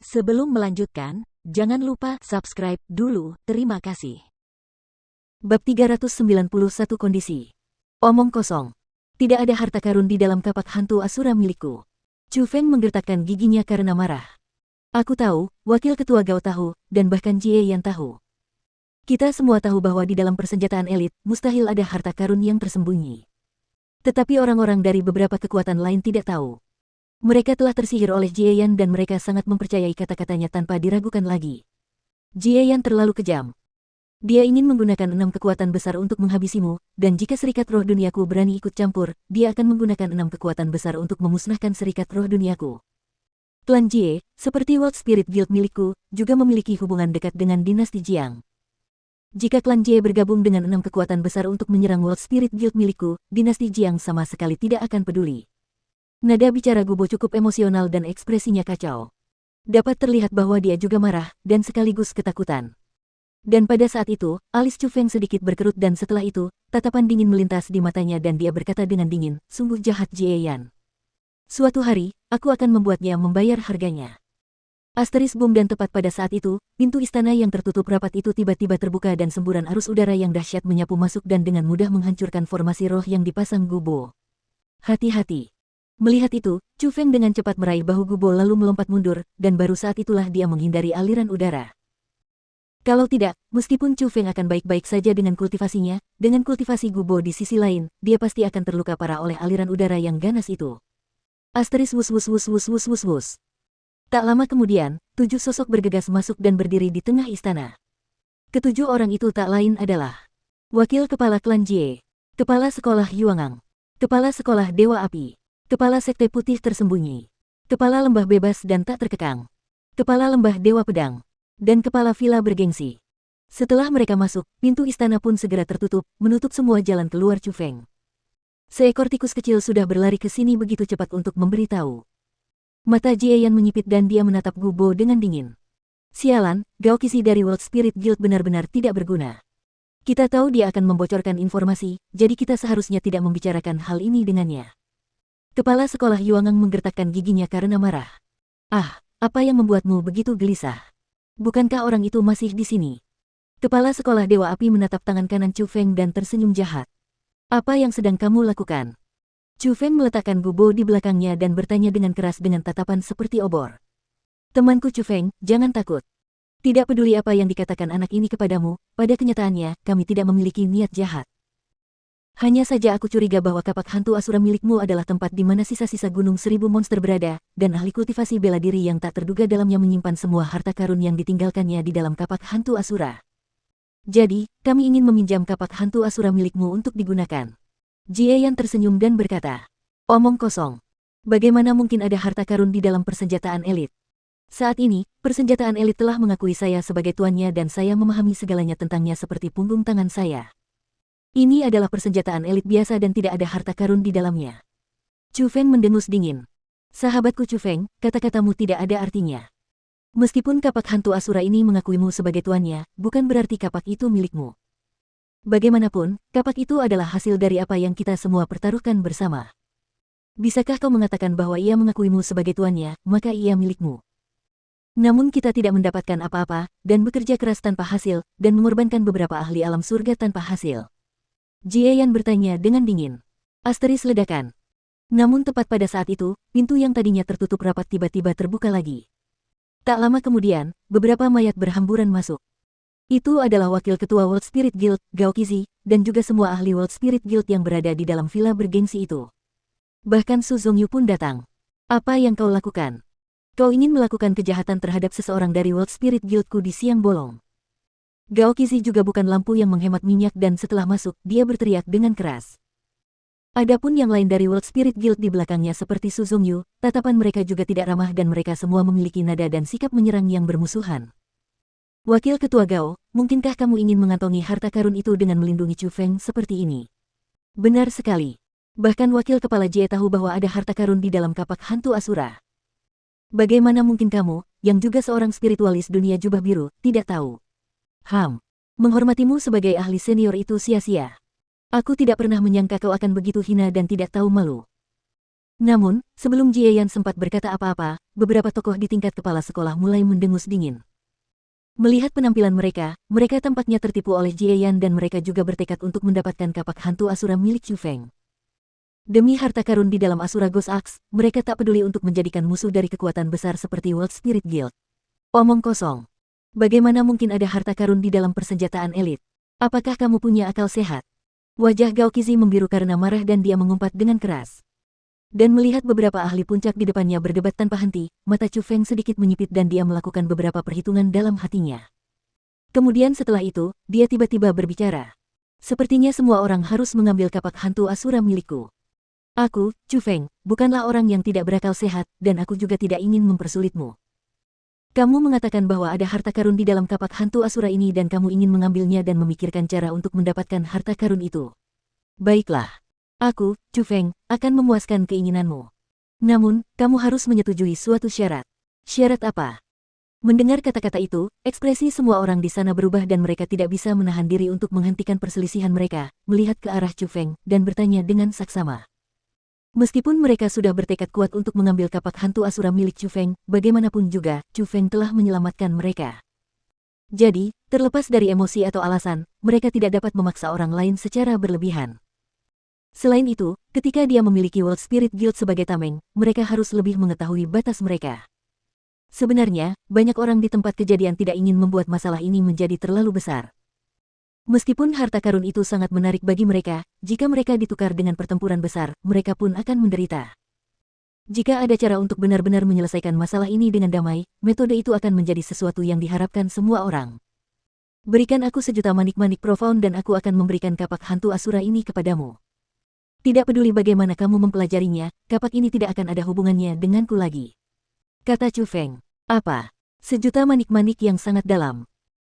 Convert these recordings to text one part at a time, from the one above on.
Sebelum melanjutkan, jangan lupa subscribe dulu, terima kasih. Bab 391 Kondisi. Omong kosong. Tidak ada harta karun di dalam kapak hantu Asura milikku. Chu Feng menggertakkan giginya karena marah. Aku tahu, Wakil Ketua Gao tahu, dan bahkan Jie Yan tahu. Kita semua tahu bahwa di dalam persenjataan elit, mustahil ada harta karun yang tersembunyi. Tetapi orang-orang dari beberapa kekuatan lain tidak tahu. Mereka telah tersihir oleh Jie Yan dan mereka sangat mempercayai kata-katanya tanpa diragukan lagi. Jie Yan terlalu kejam. Dia ingin menggunakan 6 kekuatan besar untuk menghabisimu, dan jika serikat roh duniaku berani ikut campur, dia akan menggunakan 6 kekuatan besar untuk memusnahkan serikat roh duniaku. Klan Jie, seperti World Spirit Guild milikku, juga memiliki hubungan dekat dengan dinasti Jiang. Jika klan Jie bergabung dengan 6 kekuatan besar untuk menyerang World Spirit Guild milikku, dinasti Jiang sama sekali tidak akan peduli. Nada bicara Gubo cukup emosional dan ekspresinya kacau. Dapat terlihat bahwa dia juga marah, dan sekaligus ketakutan. Dan pada saat itu, alis Chu Feng sedikit berkerut dan setelah itu, tatapan dingin melintas di matanya dan dia berkata dengan dingin, sungguh jahat Jie Yan. Suatu hari, aku akan membuatnya membayar harganya. Asteris boom dan tepat pada saat itu, pintu istana yang tertutup rapat itu tiba-tiba terbuka dan semburan arus udara yang dahsyat menyapu masuk dan dengan mudah menghancurkan formasi roh yang dipasang Gubo. Hati-hati. Melihat itu, Chu Feng dengan cepat meraih bahu Gubo lalu melompat mundur, dan baru saat itulah dia menghindari aliran udara. Kalau tidak, meskipun Chu Feng akan baik-baik saja dengan kultivasinya, dengan kultivasi Gubo di sisi lain, dia pasti akan terluka parah oleh aliran udara yang ganas itu. Asteris wus wus wus wus wus wus wus. Tak lama kemudian, 7 sosok bergegas masuk dan berdiri di tengah istana. Ketujuh orang itu tak lain adalah Wakil Kepala Klan Jie, Kepala Sekolah Yuangang, Kepala Sekolah Dewa Api, Kepala Sekte Putih Tersembunyi, Kepala Lembah Bebas dan Tak Terkekang, Kepala Lembah Dewa Pedang, dan Kepala Villa Bergengsi. Setelah mereka masuk, pintu istana pun segera tertutup, menutup semua jalan keluar Chu Feng. Seekor tikus kecil sudah berlari ke sini begitu cepat untuk memberitahu. Mata Jie Yan menyipit dan dia menatap Gubo dengan dingin. Sialan, Gao Qixi dari World Spirit Guild benar-benar tidak berguna. Kita tahu dia akan membocorkan informasi, jadi kita seharusnya tidak membicarakan hal ini dengannya. Kepala Sekolah Yuangang menggertakkan giginya karena marah. Ah, apa yang membuatmu begitu gelisah? Bukankah orang itu masih di sini? Kepala Sekolah Dewa Api menatap tangan kanan Chu Feng dan tersenyum jahat. Apa yang sedang kamu lakukan? Chu Feng meletakkan Gubo di belakangnya dan bertanya dengan keras dengan tatapan seperti obor. Temanku Chu Feng, jangan takut. Tidak peduli apa yang dikatakan anak ini kepadamu, pada kenyataannya, kami tidak memiliki niat jahat. Hanya saja aku curiga bahwa kapak hantu Asura milikmu adalah tempat di mana sisa-sisa gunung 1000 monster berada, dan ahli kultivasi bela diri yang tak terduga dalamnya menyimpan semua harta karun yang ditinggalkannya di dalam kapak hantu Asura. Jadi, kami ingin meminjam kapak hantu Asura milikmu untuk digunakan. Jie Yan tersenyum dan berkata, omong kosong. Bagaimana mungkin ada harta karun di dalam persenjataan elit? Saat ini, persenjataan elit telah mengakui saya sebagai tuannya dan saya memahami segalanya tentangnya seperti punggung tangan saya. Ini adalah persenjataan elit biasa dan tidak ada harta karun di dalamnya. Chu Feng mendengus dingin. Sahabatku Chu Feng, kata-katamu tidak ada artinya. Meskipun kapak hantu Asura ini mengakuimu sebagai tuannya, bukan berarti kapak itu milikmu. Bagaimanapun, kapak itu adalah hasil dari apa yang kita semua pertaruhkan bersama. Bisakah kau mengatakan bahwa ia mengakuimu sebagai tuannya, maka ia milikmu? Namun kita tidak mendapatkan apa-apa, dan bekerja keras tanpa hasil, dan mengorbankan beberapa ahli alam surga tanpa hasil. Jie Yan bertanya dengan dingin. Asteris ledakan. Namun tepat pada saat itu, pintu yang tadinya tertutup rapat tiba-tiba terbuka lagi. Tak lama kemudian, beberapa mayat berhamburan masuk. Itu adalah Wakil Ketua World Spirit Guild, Gao Qixi, dan juga semua ahli World Spirit Guild yang berada di dalam villa bergengsi itu. Bahkan Su Zongyu pun datang. Apa yang kau lakukan? Kau ingin melakukan kejahatan terhadap seseorang dari World Spirit Guildku di siang bolong. Gao Qixi juga bukan lampu yang menghemat minyak dan setelah masuk, dia berteriak dengan keras. Adapun yang lain dari World Spirit Guild di belakangnya seperti Su Zongyu, tatapan mereka juga tidak ramah dan mereka semua memiliki nada dan sikap menyerang yang bermusuhan. Wakil Ketua Gao, mungkinkah kamu ingin mengantongi harta karun itu dengan melindungi Chu Feng seperti ini? Benar sekali. Bahkan Wakil Kepala Jie tahu bahwa ada harta karun di dalam kapak hantu Asura. Bagaimana mungkin kamu, yang juga seorang spiritualis dunia jubah biru, tidak tahu? Menghormatimu sebagai ahli senior itu sia-sia. Aku tidak pernah menyangka kau akan begitu hina dan tidak tahu malu. Namun, sebelum Jieyan sempat berkata apa-apa, beberapa tokoh di tingkat kepala sekolah mulai mendengus dingin. Melihat penampilan mereka, mereka tampaknya tertipu oleh Jieyan dan mereka juga bertekad untuk mendapatkan kapak hantu Asura milik Chu Feng. Demi harta karun di dalam Asura Ghost Axe, mereka tak peduli untuk menjadikan musuh dari kekuatan besar seperti World Spirit Guild. Omong kosong. Bagaimana mungkin ada harta karun di dalam persenjataan elit? Apakah kamu punya akal sehat? Wajah Gao Qizi membiru karena marah dan dia mengumpat dengan keras. Dan melihat beberapa ahli puncak di depannya berdebat tanpa henti, mata Chu Feng sedikit menyipit dan dia melakukan beberapa perhitungan dalam hatinya. Kemudian setelah itu, dia tiba-tiba berbicara. Sepertinya semua orang harus mengambil kapak hantu Asura milikku. Aku, Chu Feng, bukanlah orang yang tidak berakal sehat, dan aku juga tidak ingin mempersulitmu. Kamu mengatakan bahwa ada harta karun di dalam kapak hantu Asura ini dan kamu ingin mengambilnya dan memikirkan cara untuk mendapatkan harta karun itu. Baiklah. Aku, Chu Feng, akan memuaskan keinginanmu. Namun, kamu harus menyetujui suatu syarat. Syarat apa? Mendengar kata-kata itu, ekspresi semua orang di sana berubah dan mereka tidak bisa menahan diri untuk menghentikan perselisihan mereka, melihat ke arah Chu Feng, dan bertanya dengan saksama. Meskipun mereka sudah bertekad kuat untuk mengambil kapak hantu Asura milik Chu Feng, bagaimanapun juga, Chu Feng telah menyelamatkan mereka. Jadi, terlepas dari emosi atau alasan, mereka tidak dapat memaksa orang lain secara berlebihan. Selain itu, ketika dia memiliki World Spirit Guild sebagai tameng, mereka harus lebih mengetahui batas mereka. Sebenarnya, banyak orang di tempat kejadian tidak ingin membuat masalah ini menjadi terlalu besar. Meskipun harta karun itu sangat menarik bagi mereka, jika mereka ditukar dengan pertempuran besar, mereka pun akan menderita. Jika ada cara untuk benar-benar menyelesaikan masalah ini dengan damai, metode itu akan menjadi sesuatu yang diharapkan semua orang. Berikan aku 1.000.000 manik profound dan aku akan memberikan kapak hantu Asura ini kepadamu. Tidak peduli bagaimana kamu mempelajarinya, kapak ini tidak akan ada hubungannya denganku lagi. Kata Chu Feng. Apa? 1.000.000 manik-manik yang sangat dalam.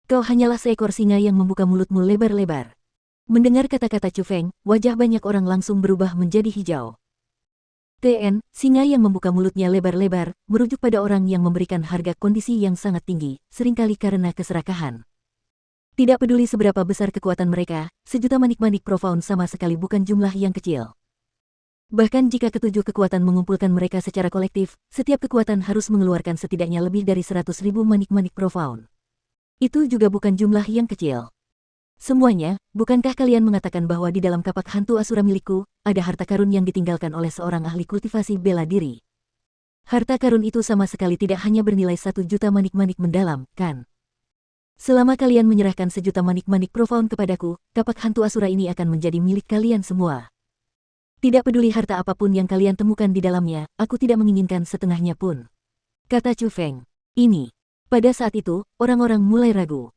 Kau hanyalah seekor singa yang membuka mulutmu lebar-lebar. Mendengar kata-kata Chu Feng, wajah banyak orang langsung berubah menjadi hijau. Singa yang membuka mulutnya lebar-lebar, merujuk pada orang yang memberikan harga kondisi yang sangat tinggi, seringkali karena keserakahan. Tidak peduli seberapa besar kekuatan mereka, 1.000.000 manik-manik profound sama sekali bukan jumlah yang kecil. Bahkan jika ketujuh kekuatan mengumpulkan mereka secara kolektif, setiap kekuatan harus mengeluarkan setidaknya lebih dari 100.000 manik-manik profound. Itu juga bukan jumlah yang kecil. Semuanya, bukankah kalian mengatakan bahwa di dalam kapak hantu Asura milikku, ada harta karun yang ditinggalkan oleh seorang ahli kultivasi bela diri? Harta karun itu sama sekali tidak hanya bernilai 1 juta manik-manik mendalam, kan? Selama kalian menyerahkan 1.000.000 manik-manik profound kepadaku, kapak hantu Asura ini akan menjadi milik kalian semua. Tidak peduli harta apapun yang kalian temukan di dalamnya, aku tidak menginginkan setengahnya pun. Kata Chu Feng. Ini. Pada saat itu, orang-orang mulai ragu.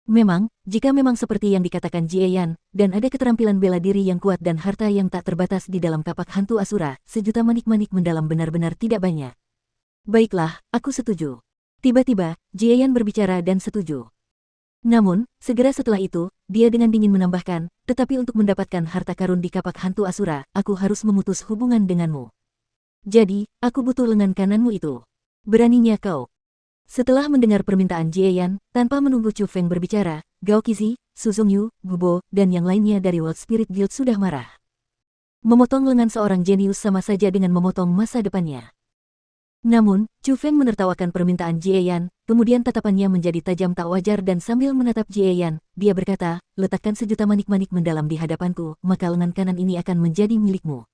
Memang, jika memang seperti yang dikatakan Jieyan, dan ada keterampilan bela diri yang kuat dan harta yang tak terbatas di dalam kapak hantu Asura, 1.000.000 manik-manik mendalam benar-benar tidak banyak. Baiklah, aku setuju. Tiba-tiba, Jieyan berbicara dan setuju. Namun, segera setelah itu, dia dengan dingin menambahkan, tetapi untuk mendapatkan harta karun di kapak hantu Asura, aku harus memutus hubungan denganmu. Jadi, aku butuh lengan kananmu itu. Beraninya kau. Setelah mendengar permintaan Jieyan, tanpa menunggu Chu Feng berbicara, Gao Qizi, Su Zongyu, Gubo, dan yang lainnya dari World Spirit Guild sudah marah. Memotong lengan seorang jenius sama saja dengan memotong masa depannya. Namun, Chu Feng menertawakan permintaan Jieyan, kemudian tatapannya menjadi tajam tak wajar dan sambil menatap Jieyan, dia berkata, letakkan 1.000.000 manik-manik mendalam di hadapanku, maka lengan kanan ini akan menjadi milikmu.